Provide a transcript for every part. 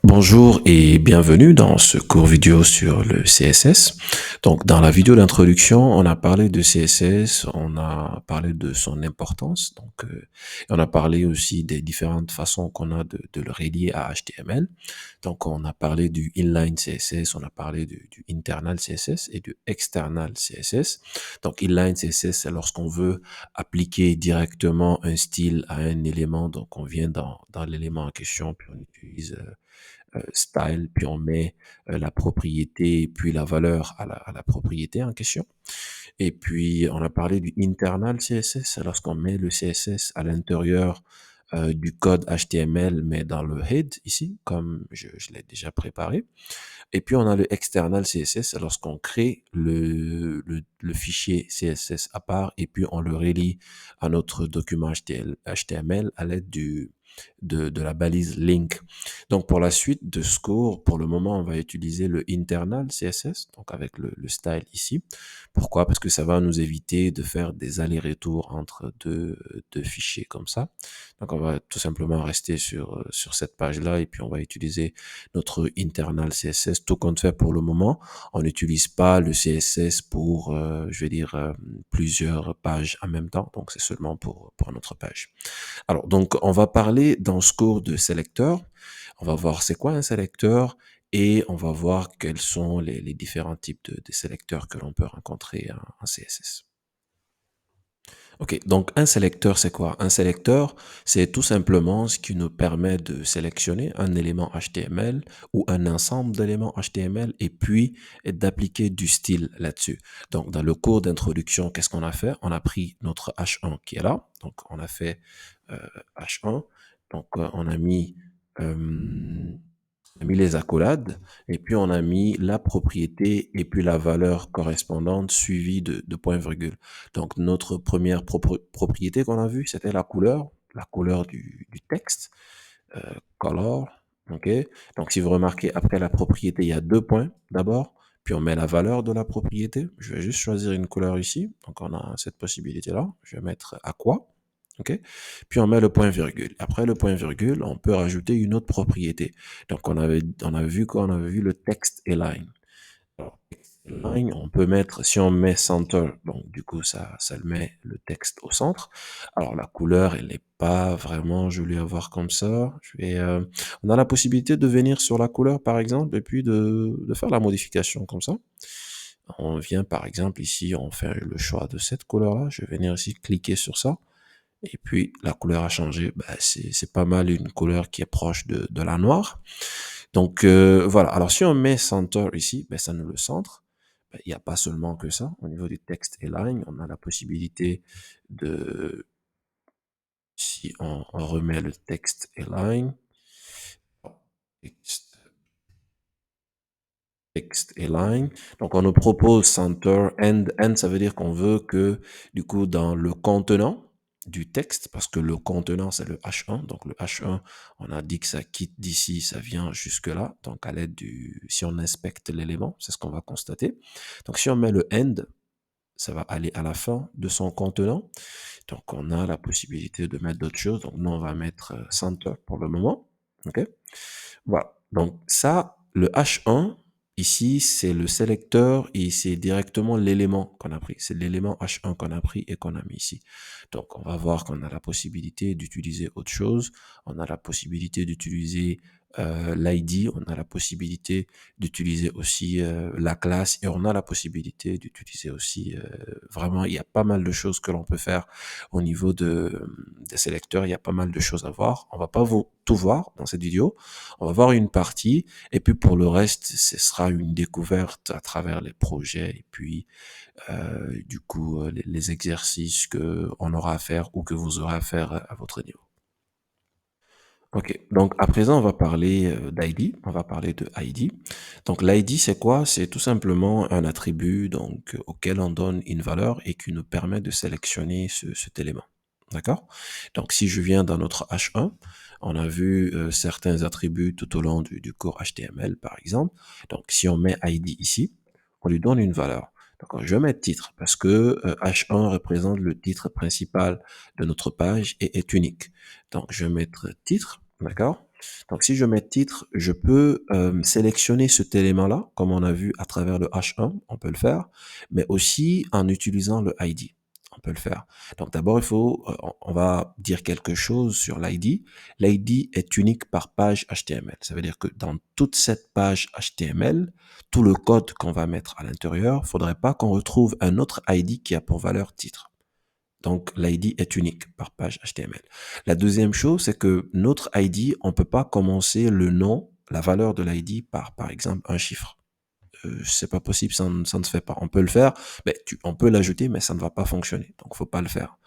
Bonjour et bienvenue dans ce court vidéo sur le CSS. Donc, dans la vidéo d'introduction, on a parlé de CSS, on a parlé de son importance, et on a parlé aussi des différentes façons qu'on a de le relier à HTML. Donc, on a parlé du inline CSS, on a parlé du internal CSS et du external CSS. Donc, inline CSS, c'est lorsqu'on veut appliquer directement un style à un élément. Donc, on vient dans l'élément en question, puis on utilise style, puis on met la propriété, puis la valeur à la propriété en question. Et puis, on a parlé du internal CSS, c'est lorsqu'on met le CSS à l'intérieur du code HTML, mais dans le head ici, comme je l'ai déjà préparé. Et puis, on a le external CSS, c'est lorsqu'on crée le fichier CSS à part, et puis on le relie à notre document HTML à l'aide de la balise link. Donc, pour la suite de ce cours, pour le moment, on va utiliser le internal CSS, donc avec le style ici. Pourquoi? Parce que ça va nous éviter de faire des allers-retours entre deux fichiers comme ça. Donc, on va tout simplement rester sur cette page-là et puis on va utiliser notre internal CSS. Tout compte fait pour le moment, on n'utilise pas le CSS pour, je vais dire, plusieurs pages en même temps. Donc, c'est seulement pour notre page. Alors, donc, on va parler dans ce cours de sélecteur. On va voir c'est quoi un sélecteur et on va voir quels sont les différents types de sélecteurs que l'on peut rencontrer en CSS. Ok, donc un sélecteur, c'est quoi? Un sélecteur, c'est tout simplement ce qui nous permet de sélectionner un élément HTML ou un ensemble d'éléments HTML et puis d'appliquer du style là-dessus. Donc, dans le cours d'introduction, qu'est-ce qu'on a fait? On a pris notre H1 qui est là. Donc, on a fait euh, H1. Donc, on a mis les accolades et puis on a mis la propriété et puis la valeur correspondante suivie de point-virgule. Donc, notre première propriété qu'on a vue, c'était la couleur du texte, euh, color. OK? Donc, si vous remarquez, après la propriété, il y a deux points d'abord, puis on met la valeur de la propriété. Je vais juste choisir une couleur ici. Donc, on a cette possibilité-là. Je vais mettre aqua. OK? Puis on met le point virgule. Après le point virgule, on peut rajouter une autre propriété. Donc, on a vu quoi? On avait vu le text align. Alors, text align, on peut mettre, si on met center, donc du coup, ça le met le texte au centre. Alors, la couleur, elle n'est pas vraiment jolie à voir comme ça. On a la possibilité de venir sur la couleur, par exemple, et puis de faire la modification comme ça. On vient, par exemple, ici, on fait le choix de cette couleur-là. Je vais venir ici, cliquer sur ça. Et puis, la couleur a changé. Ben, c'est pas mal une couleur qui est proche de la noire. Donc, voilà. Alors, si on met center ici, ben, ça nous le centre. Ben, il n'y a pas seulement que ça. Au niveau du texte align, on a la possibilité de, si on remet le texte align, texte, text align. Donc, on nous propose center end. End, ça veut dire qu'on veut que, du coup, dans le contenant du texte, parce que le contenant, c'est le H1. Donc, le H1, on a dit que ça quitte d'ici, ça vient jusque-là. Donc, à l'aide si on inspecte l'élément, c'est ce qu'on va constater. Donc, si on met le end, ça va aller à la fin de son contenant. Donc, on a la possibilité de mettre d'autres choses. Donc, nous, on va mettre center pour le moment. OK? Voilà. Donc ça, le H1, ici, c'est le sélecteur et c'est directement l'élément qu'on a pris. C'est l'élément H1 qu'on a pris et qu'on a mis ici. Donc on va voir qu'on a la possibilité d'utiliser autre chose. On a la possibilité d'utiliser l'ID, on a la possibilité d'utiliser aussi la classe et on a la possibilité d'utiliser aussi, vraiment, il y a pas mal de choses que l'on peut faire au niveau des sélecteurs. Il y a pas mal de choses à voir. On va pas tout voir dans cette vidéo. On va voir une partie et puis pour le reste, ce sera une découverte à travers les projets et puis du coup les exercices que on aura à faire ou que vous aurez à faire à votre niveau. Ok, donc à présent on va parler d'ID, on va parler de ID. Donc l'ID c'est quoi? C'est tout simplement un attribut donc auquel on donne une valeur et qui nous permet de sélectionner cet élément. D'accord? Donc si je viens dans notre H1, on a vu certains attributs tout au long du cours HTML par exemple. Donc si on met ID ici, on lui donne une valeur. Donc je vais mettre titre parce que H1 représente le titre principal de notre page et est unique. Donc je vais mettre titre, d'accord? Donc, si je mets titre, je peux sélectionner cet élément-là, comme on a vu à travers le H1, on peut le faire, mais aussi en utilisant le ID. On peut le faire. Donc, d'abord, on va dire quelque chose sur l'ID. L'ID est unique par page HTML. Ça veut dire que dans toute cette page HTML, tout le code qu'on va mettre à l'intérieur, faudrait pas qu'on retrouve un autre ID qui a pour valeur titre. Donc, l'ID est unique par page HTML. La deuxième chose, c'est que notre ID, on peut pas commencer le nom, la valeur de l'ID par exemple, un chiffre. C'est pas possible, ça ne se fait pas. On peut le faire, mais on peut l'ajouter, mais ça ne va pas fonctionner. Donc, faut pas le faire.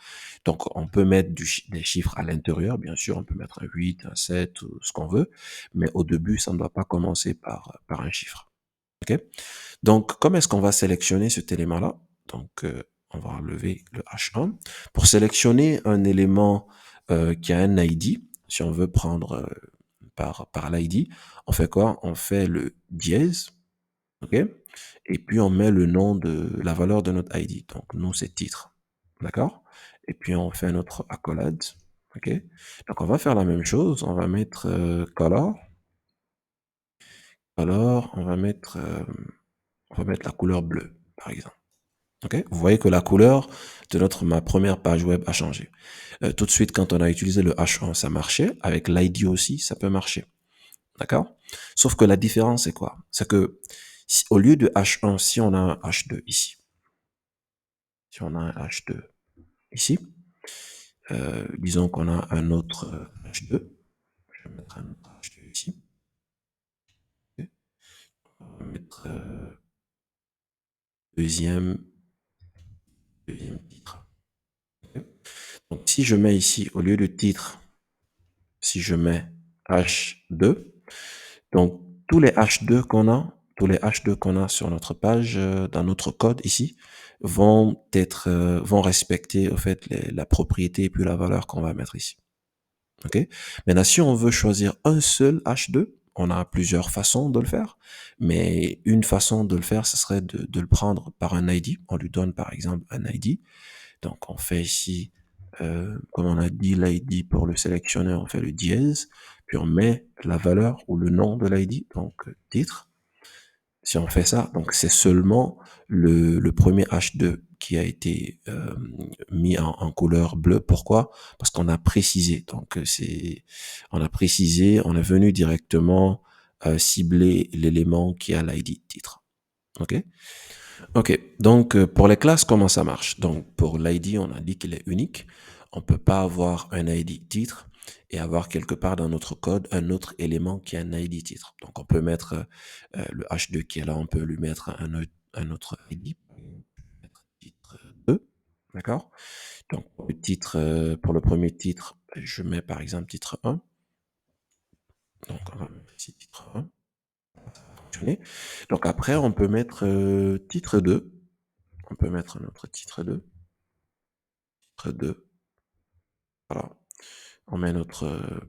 Donc, on peut mettre des chiffres à l'intérieur, bien sûr, on peut mettre un 8, un 7, ou ce qu'on veut, mais au début, ça ne doit pas commencer par un chiffre. OK? Donc, comment est-ce qu'on va sélectionner cet élément-là? Donc, on va enlever le H1. Pour sélectionner un élément qui a un ID, si on veut prendre par l'ID, on fait quoi? On fait le dièse, ok? Et puis on met le nom de la valeur de notre ID. Donc, nous, c'est titre, d'accord? Et puis on fait notre accolade, ok? Donc, on va faire la même chose. On va mettre color. Alors, on va mettre la couleur bleue, par exemple. Ok, vous voyez que la couleur de ma première page web a changé. Tout de suite, quand on a utilisé le H1, ça marchait. Avec l'ID aussi, ça peut marcher. D'accord? Sauf que la différence, c'est quoi? C'est que au lieu de H1, si on a un H2 ici, si on a un H2 ici, disons qu'on a un autre H2, je vais mettre un autre H2 ici, ok, on va mettre deuxième, deuxième titre. Ok. Donc si je mets ici, au lieu de titre, si je mets H2, donc tous les H2 qu'on a sur notre page, dans notre code ici, vont respecter au fait la propriété et puis la valeur qu'on va mettre ici. Ok. Maintenant, si on veut choisir un seul H2, on a plusieurs façons de le faire, mais une façon de le faire, ce serait de le prendre par un ID. On lui donne par exemple un ID. Donc, on fait ici, comme on a dit, l'ID pour le sélectionneur, on fait le dièse, puis on met la valeur ou le nom de l'ID, donc titre. Si on fait ça, donc c'est seulement le premier H2 qui a été mis en couleur bleue. Pourquoi? Parce qu'on a précisé. Donc on a précisé, on est venu directement cibler l'élément qui a l'ID titre. Ok? Ok, donc pour les classes, comment ça marche? Donc pour l'ID, on a dit qu'il est unique. On peut pas avoir un ID titre et avoir quelque part dans notre code un autre élément qui a un ID titre. Donc on peut mettre le H2 qui est là, on peut lui mettre un autre ID, titre 2, d'accord? Donc pour le premier titre, je mets par exemple titre 1. Donc on va mettre ici titre 1. Donc après, on peut mettre titre 2. On peut mettre un autre titre 2. Titre 2. Voilà. On met euh,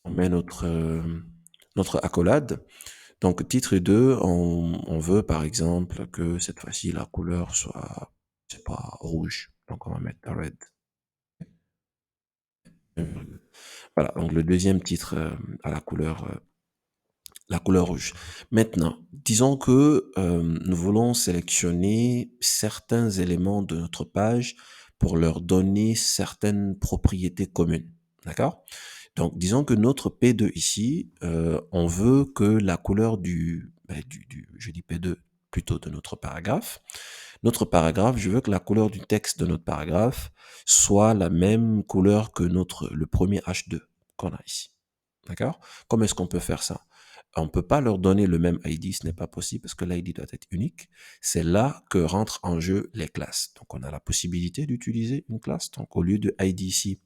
on met notre accolade. Donc, titre 2, on veut par exemple que cette fois-ci la couleur soit, je sais pas, rouge. Donc, on va mettre red. Voilà. Donc, le deuxième titre à la couleur rouge. Maintenant, disons que nous voulons sélectionner certains éléments de notre page pour leur donner certaines propriétés communes. D'accord? Donc, disons que notre P2 ici, on veut que la couleur je dis P2 plutôt de notre paragraphe, je veux que la couleur du texte de notre paragraphe soit la même couleur que le premier H2 qu'on a ici. D'accord? Comment est-ce qu'on peut faire ça? On peut pas leur donner le même ID, ce n'est pas possible parce que l'ID doit être unique. C'est là que rentrent en jeu les classes. Donc, on a la possibilité d'utiliser une classe. Donc, au lieu de ID ici,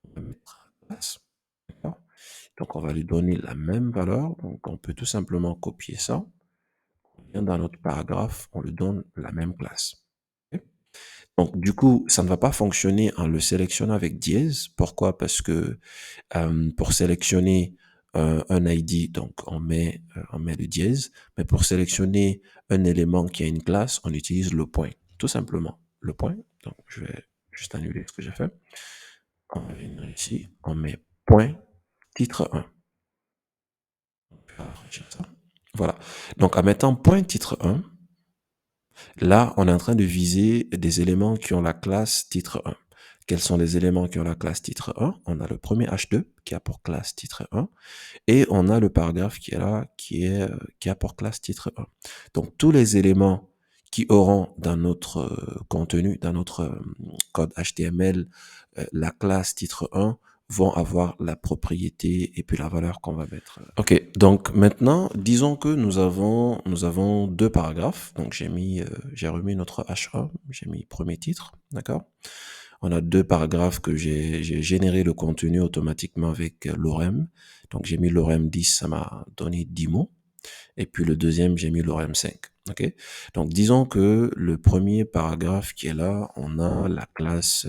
on va mettre classe. D'accord? Donc, on va lui donner la même valeur. Donc, on peut tout simplement copier ça. On vient dans notre paragraphe, on lui donne la même classe. Ok. Donc, du coup, ça ne va pas fonctionner en le sélectionnant avec dièse. Pourquoi? Parce que pour sélectionner un ID, donc on met le dièse, mais pour sélectionner un élément qui a une classe, on utilise le point, tout simplement. Le point, donc je vais juste annuler ce que j'ai fait. On va venir ici, on met point titre 1. Voilà. Donc, en mettant point titre 1, là, on est en train de viser des éléments qui ont la classe titre 1. Quels sont les éléments qui ont la classe titre 1? On a le premier H2 qui a pour classe titre 1 et on a le paragraphe qui est là, qui a pour classe titre 1. Donc, tous les éléments qui auront dans notre contenu, dans notre code HTML, la classe titre 1 vont avoir la propriété et puis la valeur qu'on va mettre. Ok, donc maintenant, disons que nous avons deux paragraphes. Donc j'ai remis notre H1, j'ai mis premier titre, d'accord? On a deux paragraphes que j'ai généré le contenu automatiquement avec l'orem. Donc j'ai mis l'orem 10, ça m'a donné 10 mots. Et puis le deuxième, j'ai mis l'orem 5. Ok. Donc disons que le premier paragraphe qui est là, on a la classe.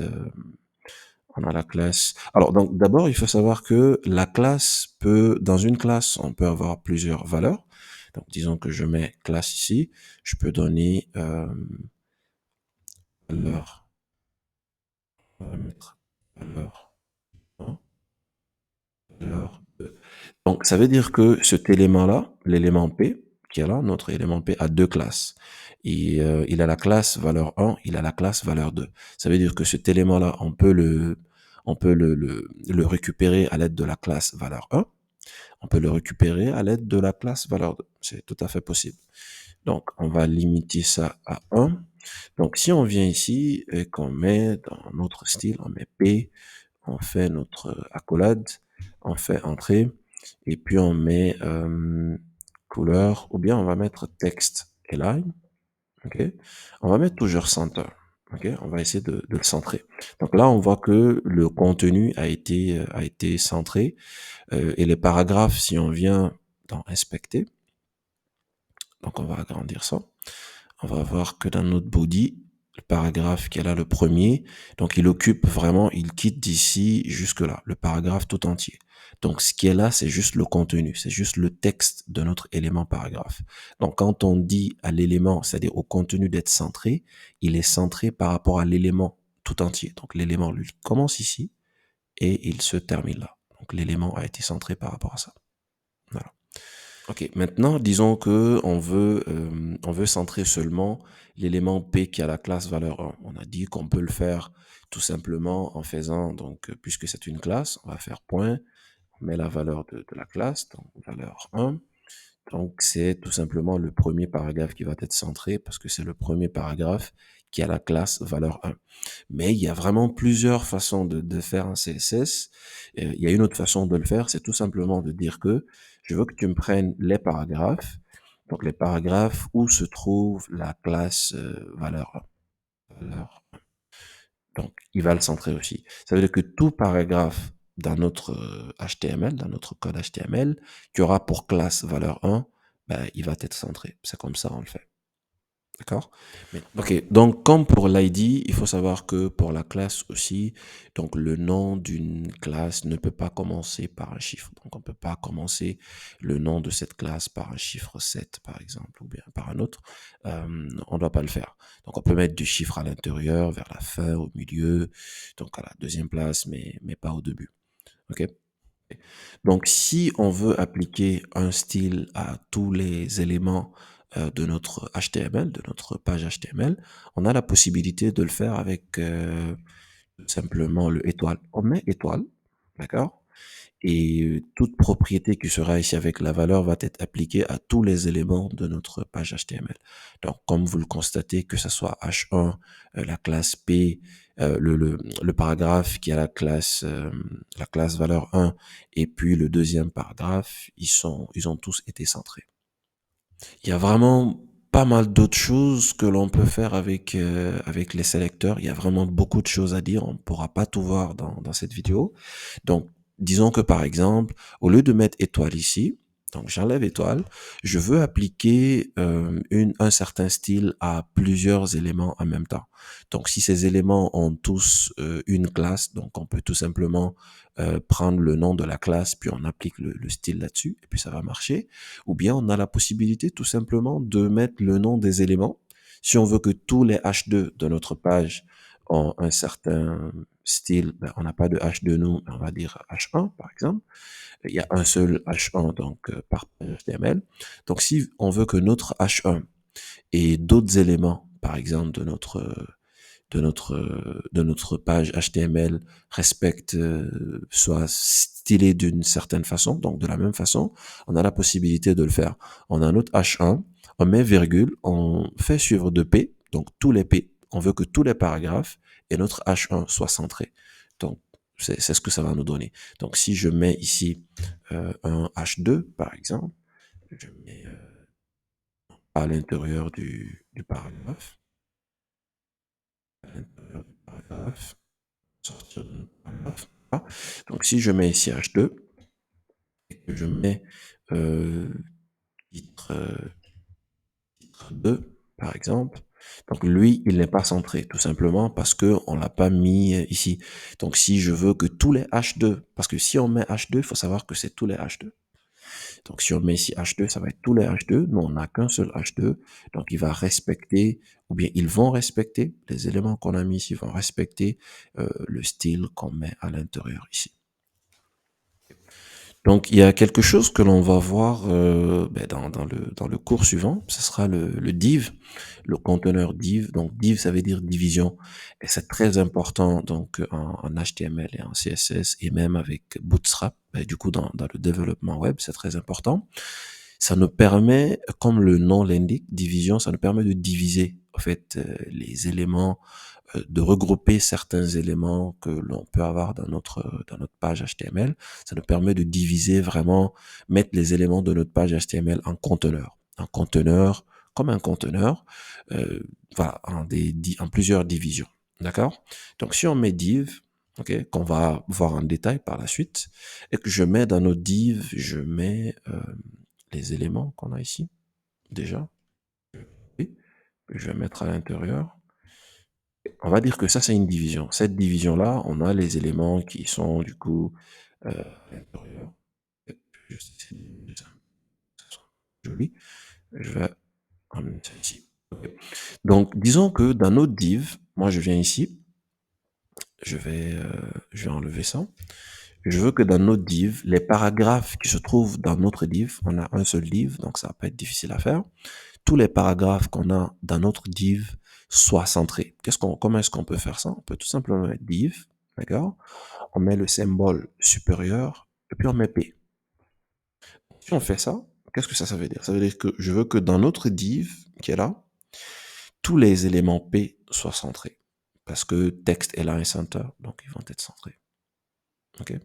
Alors, donc, d'abord, il faut savoir que la classe dans une classe, on peut avoir plusieurs valeurs. Donc, disons que je mets classe ici, je peux donner valeur, on va mettre valeur 1, valeur 2. Donc, ça veut dire que cet élément-là, l'élément P, qui est là, notre élément P a deux classes. Et, il a la classe valeur 1, il a la classe valeur 2. Ça veut dire que cet élément-là, on peut le récupérer à l'aide de la classe valeur 1. On peut le récupérer à l'aide de la classe valeur 2. C'est tout à fait possible. Donc, on va limiter ça à 1. Donc, si on vient ici et qu'on met dans notre style, on met P, on fait notre accolade, on fait entrée, et puis on met couleur, ou bien on va mettre texte align, ok? On va mettre toujours center, ok? On va essayer de le centrer. Donc là, on voit que le contenu a été centré, et les paragraphes, si on vient dans inspecter, donc on va agrandir ça, on va voir que dans notre body, le paragraphe qui est là, le premier, donc il occupe vraiment, il quitte d'ici jusque là, le paragraphe tout entier. Donc ce qui est là, c'est juste le contenu, c'est juste le texte de notre élément paragraphe. Donc quand on dit à l'élément, c'est-à-dire au contenu d'être centré, il est centré par rapport à l'élément tout entier. Donc l'élément, lui, commence ici et il se termine là. Donc l'élément a été centré par rapport à ça. Voilà. Ok, maintenant, disons que on veut centrer seulement l'élément P qui a la classe valeur 1. On a dit qu'on peut le faire tout simplement en faisant, donc, puisque c'est une classe, on va faire point, on met la valeur de la classe, donc valeur 1. Donc, c'est tout simplement le premier paragraphe qui va être centré parce que c'est le premier paragraphe qui a la classe valeur 1. Mais il y a vraiment plusieurs façons de faire un CSS. Il y a une autre façon de le faire, c'est tout simplement de dire que je veux que tu me prennes les paragraphes, donc les paragraphes où se trouve la classe valeur 1. Valeur. Donc, il va le centrer aussi. Ça veut dire que tout paragraphe dans notre HTML, dans notre code HTML, qui aura pour classe valeur 1, ben, il va être centré. C'est comme ça on le fait. D'accord? Ok, donc comme pour l'ID, il faut savoir que pour la classe aussi, donc le nom d'une classe ne peut pas commencer par un chiffre. Donc on ne peut pas commencer le nom de cette classe par un chiffre 7 par exemple, ou bien par un autre. On ne doit pas le faire. Donc on peut mettre du chiffre à l'intérieur, vers la fin, au milieu, donc à la deuxième place, mais pas au début. Ok? Donc, si on veut appliquer un style à tous les éléments de notre HTML, de notre page HTML, on a la possibilité de le faire avec simplement le étoile. On met étoile, d'accord? Et toute propriété qui sera ici avec la valeur va être appliquée à tous les éléments de notre page HTML. Donc, comme vous le constatez, que ce soit H1, la classe P, le paragraphe qui a la classe valeur 1, et puis le deuxième paragraphe, ils ont tous été centrés. Il y a vraiment pas mal d'autres choses que l'on peut faire avec les sélecteurs. Il y a vraiment beaucoup de choses à dire. On ne pourra pas tout voir dans cette vidéo. Donc, disons que par exemple, au lieu de mettre étoile ici, donc j'enlève étoile, je veux appliquer un certain style à plusieurs éléments en même temps. Donc si ces éléments ont tous une classe, donc on peut tout simplement prendre le nom de la classe, puis on applique le style là-dessus, et puis ça va marcher. Ou bien on a la possibilité tout simplement de mettre le nom des éléments. Si on veut que tous les H2 de notre page ont un certain style, ben, on n'a pas de H2 nous, mais on va dire H1 par exemple. Il y a un seul H1 donc par page HTML. Donc si on veut que notre H1 et d'autres éléments, par exemple de notre page HTML respecte, soit stylé d'une certaine façon, donc de la même façon, on a la possibilité de le faire. On a notre H1, on met virgule, on fait suivre de P, donc tous les P, on veut que tous les paragraphes et notre H1 soient centrés. Donc, c'est ce que ça va nous donner. Donc, si je mets ici un H2, par exemple, je mets à l'intérieur du paragraphe, à l'intérieur du paragraphe, sortir de paragraphe. Ah. Donc si je mets ici H2 et que je mets euh, titre, 2 par exemple, donc lui il n'est pas centré tout simplement parce que on l'a pas mis ici. Donc si je veux que tous les H2, parce que si on met H2, il faut savoir que c'est tous les H2. Donc si on met ici H2, ça va être tous les H2. Nous on n'a qu'un seul H2, donc il va respecter, ou bien ils vont respecter les éléments qu'on a mis ici, vont respecter le style qu'on met à l'intérieur ici. Donc, il y a quelque chose que l'on va voir ben, dans le cours suivant. Ce sera le div, le conteneur div. Donc, div, ça veut dire division. Et c'est très important donc en HTML et en CSS et même avec Bootstrap. Ben, du coup, dans le développement web, c'est très important. Ça nous permet, comme le nom l'indique, division, ça nous permet de diviser en fait les éléments, de regrouper certains éléments que l'on peut avoir dans notre page HTML. Ça nous permet de diviser vraiment, mettre les éléments de notre page HTML en conteneur. Un conteneur, comme un conteneur, voilà, en plusieurs divisions. D'accord? Donc, si on met div, ok, qu'on va voir en détail par la suite, et que je mets dans notre div, je mets les éléments qu'on a ici, déjà. Oui, je vais mettre à l'intérieur. On va dire que ça, c'est une division. Cette division-là, on a les éléments qui sont, du coup, à l'intérieur. Je sais, joli. Je vais en mettre ça ici. Ok. Donc, disons que dans notre div, moi, je viens ici, je vais enlever ça. Je veux que dans notre div, les paragraphes qui se trouvent dans notre div, on a un seul div, donc ça va pas être difficile à faire. Tous les paragraphes qu'on a dans notre div soient centrés. Comment est-ce qu'on peut faire ça? On peut tout simplement mettre div, d'accord? On met le symbole supérieur et puis on met P. Si on fait ça, qu'est-ce que ça veut dire? Ça veut dire que je veux que dans notre div qui est là, tous les éléments P soient centrés. Parce que texte est là et center, donc ils vont être centrés. Ok?